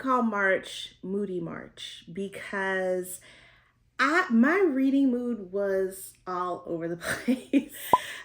call March Moody March because my reading mood was all over the place.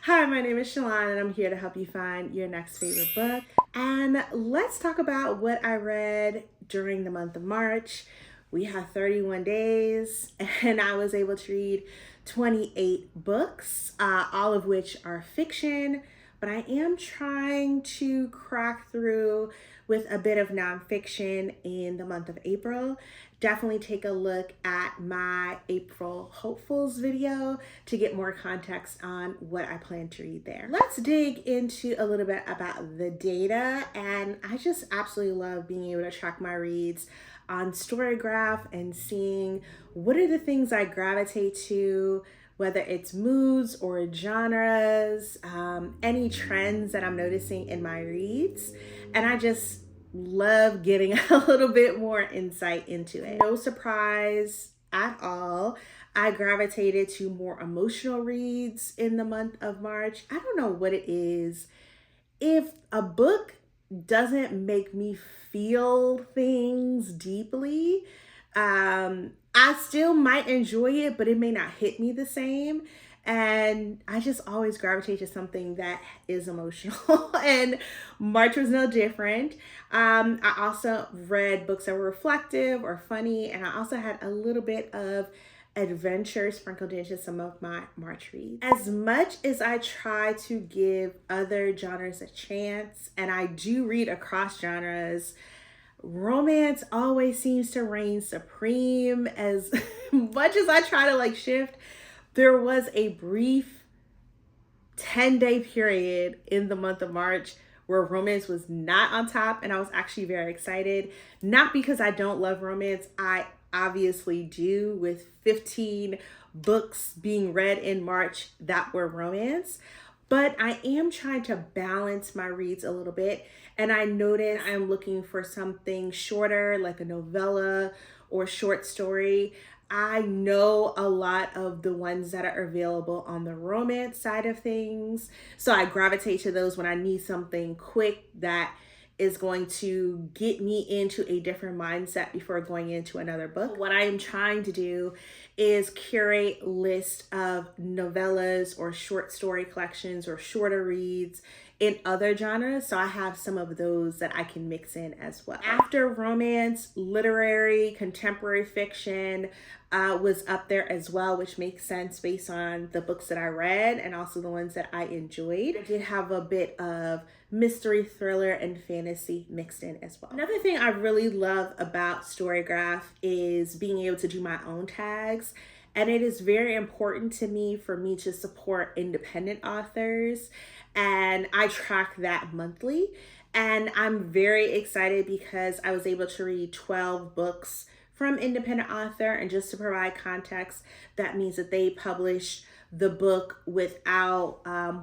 Hi, my name is Shalon and I'm here to help you find your next favorite book. And let's talk about what I read during the month of March. We have 31 days and I was able to read 28 books, all of which are fiction, but I am trying to crack through with a bit of nonfiction in the month of April. Definitely take a look at my April Hopefuls video to get more context on what I plan to read there. Let's dig into a little bit about the data, and I just absolutely love being able to track my reads on Storygraph and seeing what are the things I gravitate to, whether it's moods or genres, any trends that I'm noticing in my reads. And I just love getting a little bit more insight into it. No surprise at all, I gravitated to more emotional reads in the month of March. I don't know what it is. If a book doesn't make me feel things deeply, I still might enjoy it, but it may not hit me the same. And I just always gravitate to something that is emotional. And March was no different. I also read books that were reflective or funny, and I also had a little bit of adventure sprinkled into some of my March reads. As much as I try to give other genres a chance, and I do read across genres, romance always seems to reign supreme. As much as I try to shift, there was a brief 10-day period in the month of March where romance was not on top, and I was actually very excited. Not because I don't love romance, I obviously do, with 15 books being read in March that were romance. But I am trying to balance my reads a little bit, and I noticed I'm looking for something shorter, like a novella or short story. I know a lot of the ones that are available on the romance side of things, so I gravitate to those when I need something quick that is going to get me into a different mindset before going into another book. What I am trying to do is curate a list of novellas or short story collections or shorter reads in other genres, so I have some of those that I can mix in as well. After romance, literary, contemporary fiction was up there as well, which makes sense based on the books that I read and also the ones that I enjoyed. I did have a bit of mystery, thriller, and fantasy mixed in as well. Another thing I really love about Storygraph is being able to do my own tags. And it is very important to me for me to support independent authors. And I track that monthly. And I'm very excited because I was able to read 12 books from independent author. And just to provide context, that means that they published the book without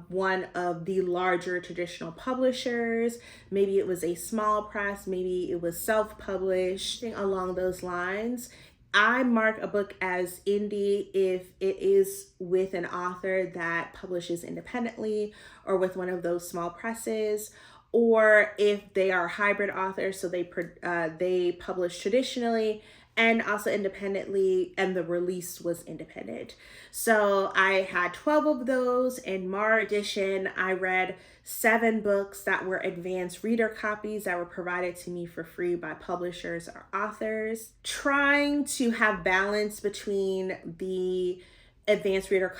one of the larger traditional publishers. Maybe it was a small press, maybe it was self-published, along those lines. I mark a book as indie if it is with an author that publishes independently or with one of those small presses, or if they are hybrid authors, so they publish traditionally and also independently, and the release was independent. So I had 12 of those. In March edition, I read 7 books that were advanced reader copies that were provided to me for free by publishers or authors. Trying to have balance between the advanced reader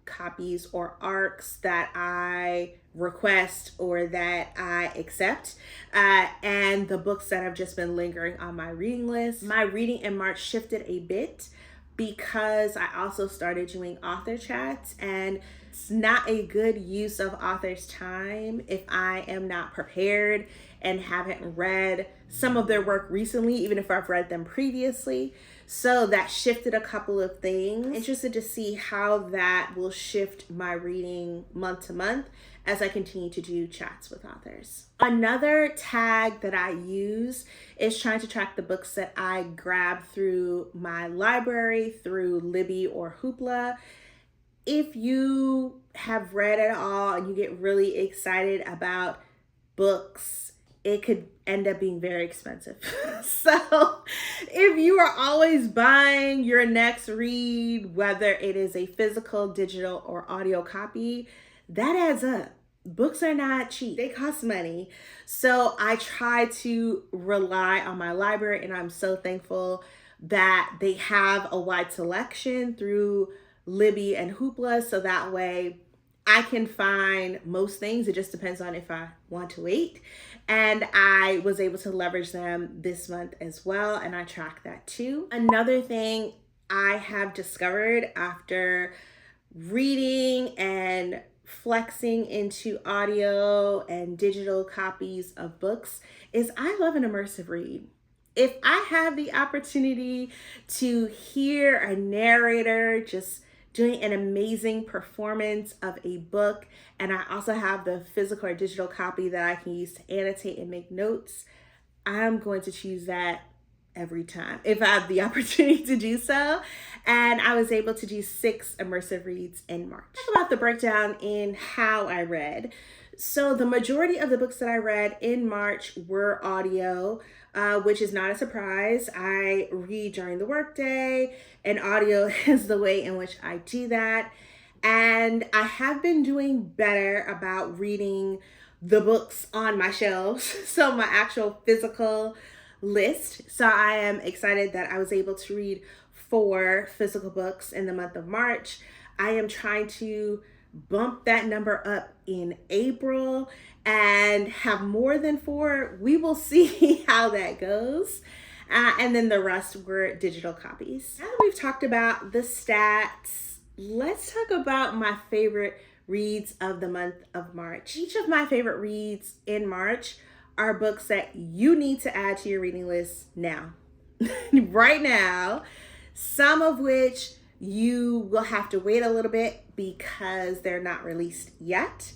copies or ARCs that I request or that I accept, and the books that have just been lingering on my reading list. My reading in March shifted a bit because I also started doing author chats, and it's not a good use of authors' time if I am not prepared and haven't read some of their work recently, even if I've read them previously. So that shifted a couple of things. Interested to see how that will shift my reading month to month as I continue to do chats with authors. Another tag that I use is trying to track the books that I grab through my library, through Libby or Hoopla. If you have read at all and you get really excited about books it could end up being very expensive. So if you are always buying your next read, whether it is a physical, digital, or audio copy, that adds up. Books are not cheap. They cost money. So I try to rely on my library, and I'm so thankful that they have a wide selection through Libby and Hoopla, so that way I can find most things. It just depends on if I want to wait. And I was able to leverage them this month as well, and I track that too. Another thing I have discovered after reading and flexing into audio and digital copies of books is I love an immersive read. If I have the opportunity to hear a narrator just doing an amazing performance of a book, and I also have the physical or digital copy that I can use to annotate and make notes, I'm going to choose that every time if I have the opportunity to do so. And I was able to do 6 immersive reads in March. Talk about the breakdown in how I read. So the majority of the books that I read in March were audio, which is not a surprise. I read during the workday, and audio is the way in which I do that. And I have been doing better about reading the books on my shelves, so my actual physical list. So I am excited that I was able to read 4 physical books in the month of March. I am trying to bump that number up in April and have more than 4. We will see how that goes. And then the rest were digital copies. Now that we've talked about the stats, let's talk about my favorite reads of the month of March. Each of my favorite reads in March are books that you need to add to your reading list now, right now, some of which you will have to wait a little bit because they're not released yet,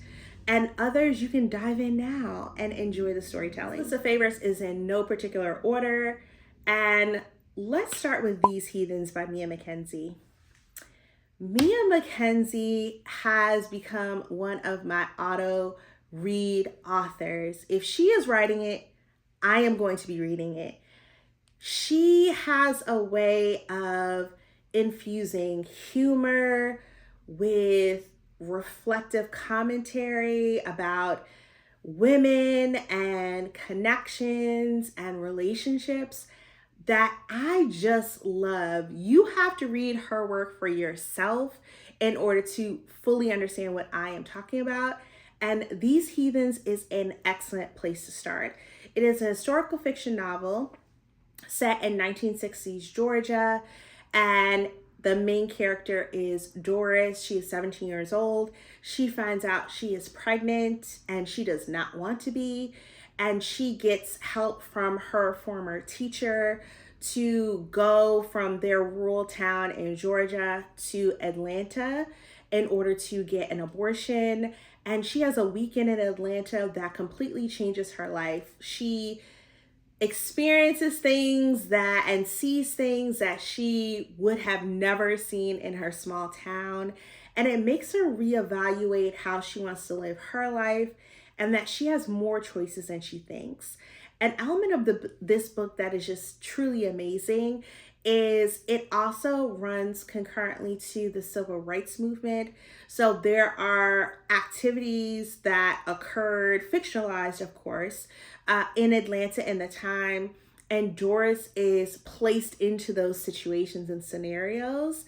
and others you can dive in now and enjoy the storytelling. List of favorites is in no particular order, and let's start with These Heathens by McKenzie. McKenzie has become one of my auto read authors. If she is writing it, I am going to be reading it. She has a way of infusing humor with reflective commentary about women and connections and relationships that I just love. You have to read her work for yourself in order to fully understand what I am talking about. And These Heathens is an excellent place to start. It is a historical fiction novel set in 1960s Georgia, and the main character is Doris. She is 17 years old. She finds out she is pregnant and she does not want to be, and she gets help from her former teacher to go from their rural town in Georgia to Atlanta in order to get an abortion. And she has a weekend in Atlanta that completely changes her life. She experiences things that and sees things that she would have never seen in her small town. And it makes her reevaluate how she wants to live her life and that she has more choices than she thinks. An element of this book that is just truly amazing is it also runs concurrently to the civil rights movement. So there are activities that occurred, fictionalized of course, in Atlanta in the time, and Doris is placed into those situations and scenarios.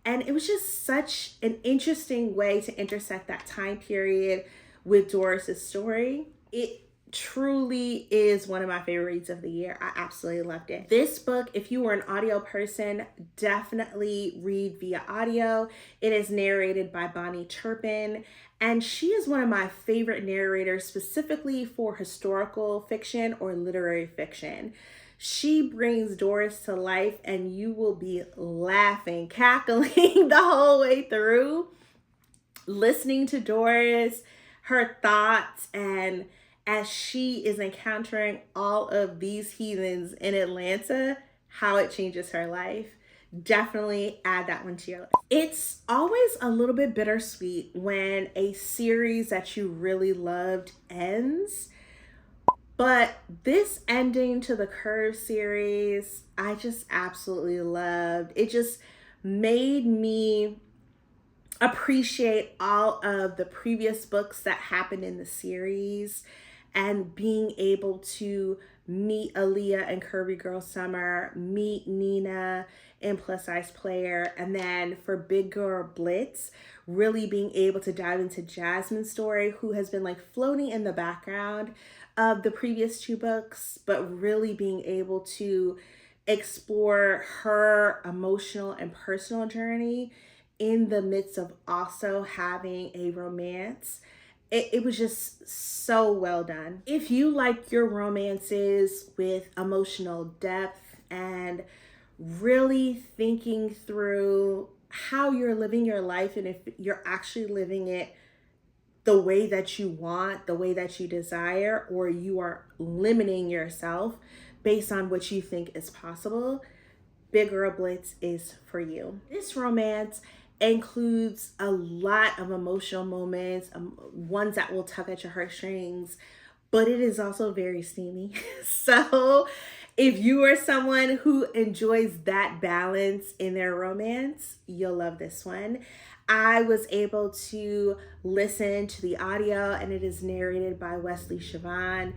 And it was just such an interesting way to intersect that time period with Doris's story. It truly is one of my favorite reads of the year. I absolutely loved it. This book, if you were an audio person, definitely read via audio. It is narrated by Bonnie Turpin, and she is one of my favorite narrators specifically for historical fiction or literary fiction. She brings Doris to life and you will be laughing, cackling the whole way through, listening to Doris, her thoughts, and as she is encountering all of these heathens in Atlanta, how it changes her life. Definitely add that one to your list. It's always a little bit bittersweet when a series that you really loved ends. But this ending to the Curve series, I just absolutely loved. It just made me appreciate all of the previous books that happened in the series, and being able to meet Aaliyah and Curvy Girl Summer, meet Nina in Plus Size Player, and then for Big Girl Blitz, really being able to dive into Jasmine's story, who has been like floating in the background of the previous two books, but really being able to explore her emotional and personal journey in the midst of also having a romance. It was just so well done. If you like your romances with emotional depth and really thinking through how you're living your life, and if you're actually living it the way that you want, the way that you desire, or you are limiting yourself based on what you think is possible, Big Girl Blitz is for you. This romance includes a lot of emotional moments, ones that will tug at your heartstrings, but it is also very steamy. So if you are someone who enjoys that balance in their romance, you'll love this one. I was able to listen to the audio, and it is narrated by Wesley Siobhan.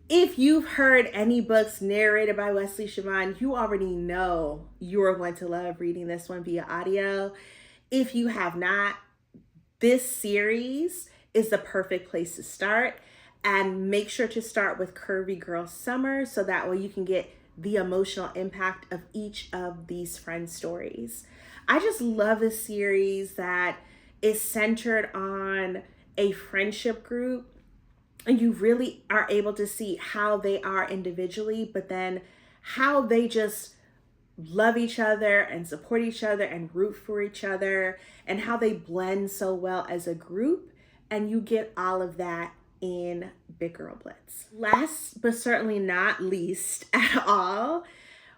If you've heard any books narrated by Wesley Siobhan, you already know you are going to love reading this one via audio. If you have not, this series is the perfect place to start. And make sure to start with Curvy Girl Summer, so that way you can get the emotional impact of each of these friend stories. I just love a series that is centered on a friendship group, and you really are able to see how they are individually, but then how they just love each other and support each other and root for each other, and how they blend so well as a group. And you get all of that in Big Girl Blitz. Last but certainly not least at all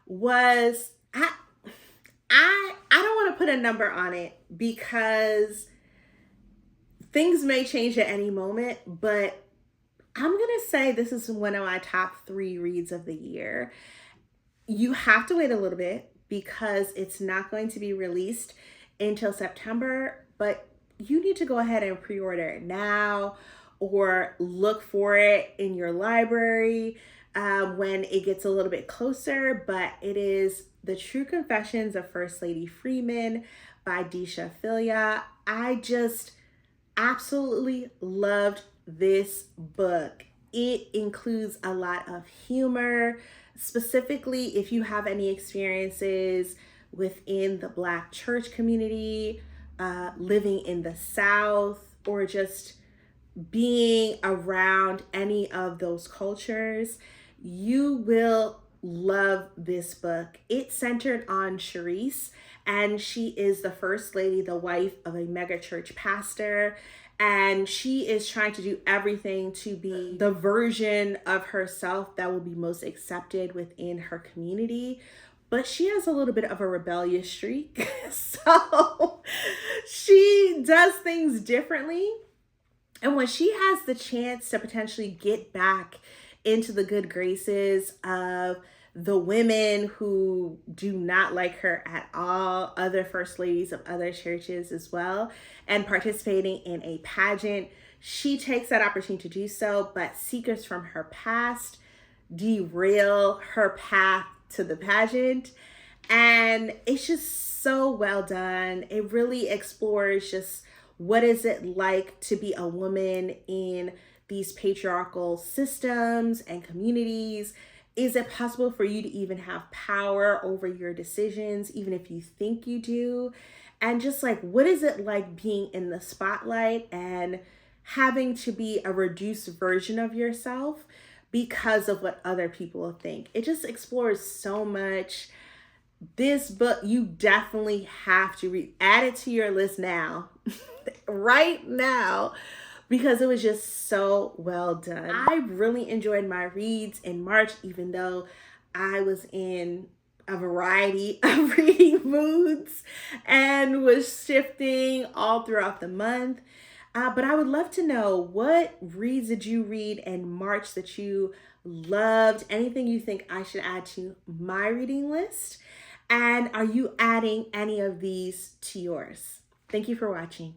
was I don't want to put a number on it because things may change at any moment, but I'm going to say this is one of my top 3 reads of the year. You have to wait a little bit because it's not going to be released until September, but you need to go ahead and pre-order it now, or look for it in your library when it gets a little bit closer. But it is The True Confessions of First Lady Freeman by Deesha Philyaw. I just absolutely loved this book. It includes a lot of humor, specifically if you have any experiences within the Black church community, living in the South, or just being around any of those cultures. You will love this book. It's centered on Charisse, and she is the first lady, the wife of a mega church pastor. And she is trying to do everything to be the version of herself that will be most accepted within her community. But she has a little bit of a rebellious streak. So she does things differently. And when she has the chance to potentially get back into the good graces of the women who do not like her at all, other first ladies of other churches as well, and participating in a pageant, she takes that opportunity to do so, but secrets from her past derail her path to the pageant. And it's just so well done. It really explores just what is it like to be a woman in these patriarchal systems and communities. Is it possible for you to even have power over your decisions, even if you think you do? And just like, what is it like being in the spotlight and having to be a reduced version of yourself because of what other people think? It just explores so much. This book, you definitely have to read. Add it to your list now, right now, because it was just so well done. I really enjoyed my reads in March, even though I was in a variety of reading moods and was shifting all throughout the month. But I would love to know, what reads did you read in March that you loved? Anything you think I should add to my reading list? And are you adding any of these to yours? Thank you for watching.